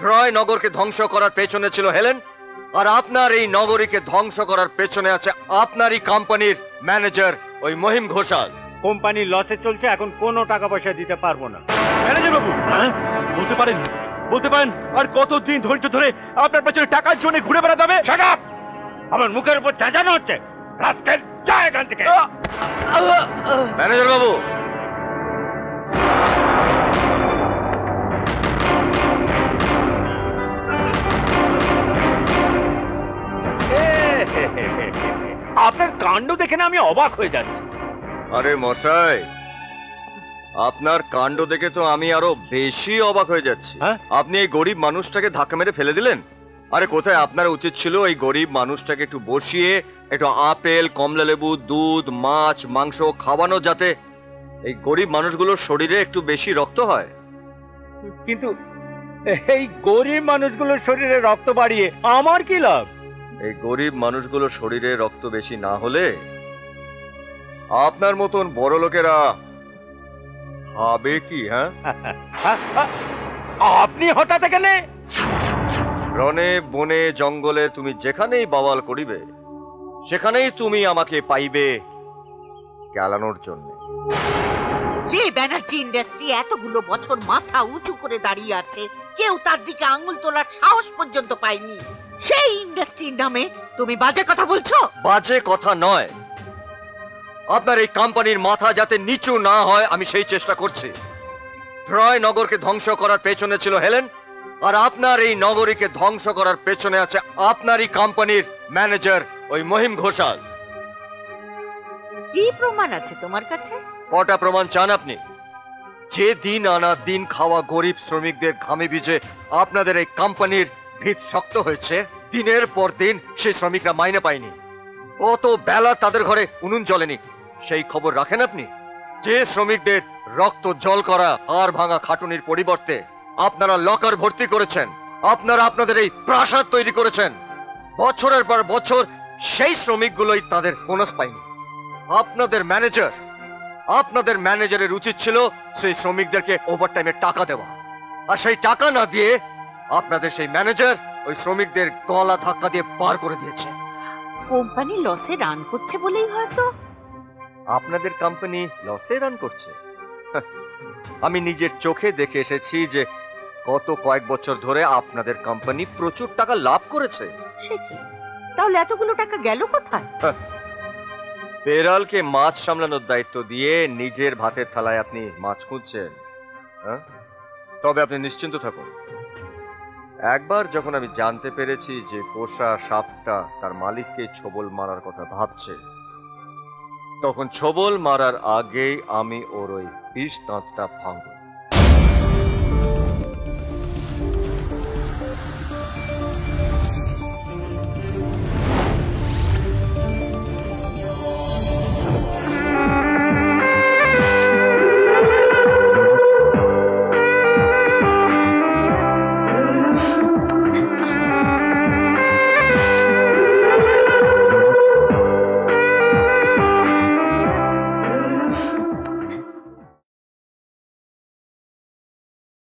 Troy নগরকে ধ্বংস করার পেছনে ছিল হেলেন, আর আপনার এই নগরীকে ধ্বংস করার পেছনে আছে আপনারই কোম্পানির ম্যানেজার ওই মহিম ঘোষাল। কোম্পানি লসে চলছে, এখন কোনো টাকা পয়সা দিতে পারবো না। ম্যানেজার বাবু, বলতে পারেন আর কতদিন ধৈর্য ধরে আপনার পেছনে টাকার জন্য ঘুরে বেড়াতে হবে? Shut up! আমার মুখের উপর চেঁচানো হচ্ছে। রাস্কেল, যা এখান থেকে। ম্যানেজার বাবু, আপনার কাণ্ড দেখে না আমি অবাক হয়ে যাচ্ছি। আরে মশাই, আপনার কাণ্ড দেখে তো আমি আরো বেশি অবাক হয়ে যাচ্ছি। আপনি এই গরিব মানুষটাকে ধাক্কা মেরে ফেলে দিলেন। আরে কোথায় আপনার উচিত ছিল এই গরিব মানুষটাকে একটু বসিয়ে একটু আপেল, কমলা লেবু, দুধ, মাছ, মাংস খাওয়ানো, যাতে এই গরিব মানুষগুলোর শরীরে একটু বেশি রক্ত হয়। কিন্তু এই গরিব মানুষগুলোর শরীরে রক্ত বাড়িয়ে আমার কি লাভ? এই গরিব মানুষগুলোর শরীরে রক্ত বেশি না হলে আপনার মতন বড় লোকেরা খাবে কি? হ্যাঁ, আপনি হঠাৎ এখানে? রনে বনে জঙ্গলে তুমি যেখানেই বাওয়াল করিবে, সেখানেই তুমি আমাকে পাইবে গেলানোর জন্য। যে ব্যানার্জি ইন্ডাস্ট্রি এতগুলো বছর মাথা উঁচু করে দাঁড়িয়ে আছে, কেউ তার দিকে আঙুল তোলার সাহস পর্যন্ত পায়নি, সেই ইন্ডাস্ট্রির নামে তুমি বাজে কথা বলছো? বাজে কথা নয়, আপনার এই কোম্পানির মাথা যাতে নিচু না হয় আমি সেই চেষ্টা করছি। ট্রয় নগরকে ধ্বংস করার পেছনে ছিল হেলেন, আর আপনার এই নগরীকে ধ্বংস করার পেছনে আছে আপনারই কোম্পানির ম্যানেজার ওই মহিম ঘোষাল। কি প্রমাণ আছে তোমার কাছে? কটা প্রমাণ চান আপনি? যে দিন আনা দিন খাওয়া গরিব শ্রমিকদের ঘামে ভিজে আপনাদের এই কোম্পানির ভিত শক্ত হয়েছে, দিনের পর দিন সেই শ্রমিকরা মাইনে পায়নি, কত বেলা তাদের ঘরে উনুন জ্বলেনি, সেই খবর রাখেন আপনি? যে শ্রমিকদের রক্ত জল করা আর ভাঙা খাটুনির পরিবর্তে আপনারা লকার ভর্তি করেছেন, আপনারা আপনাদের এই প্রাসাদ তৈরি করেছেন, বছরের পর বছর সেই শ্রমিকগুলোই তাদের বোনাস পায়নি। আপনাদের ম্যানেজারের উচিত ছিল সেই শ্রমিকদেরকে ওভারটাইমের টাকা দেওয়া, আর সেই টাকা না দিয়ে আপনাদের সেই ম্যানেজার ওই শ্রমিকদের গলা ধাক্কা দিয়ে পার করে দিয়েছে। কোম্পানি লসে রান করছে বলেই হয়তো। আপনাদের কোম্পানি লসে রান করছে? আমি নিজের চোখে দেখে এসেছি যে গত কয়েক বছর ধরে আপনাদের কোম্পানি প্রচুর টাকা লাভ করেছে। সে কি? তাহলে এতগুলো টাকা গেল কোথায়? বেড়ালকে মাছ সামলানোর দায়িত্ব দিয়ে নিজের ভাতের থালায় আপনি মাছ খুঁজছেন। তবে আপনি নিশ্চিন্ত থাকুন, একবার যখন আমি জানতে পেরেছি যে পোষা সাপটা তার মালিককে ছোবল মারার কথা ভাবছে, তখন ছোবল মারার আগেই আমি ওর ওই বিষ দাঁতটা ভাঙব।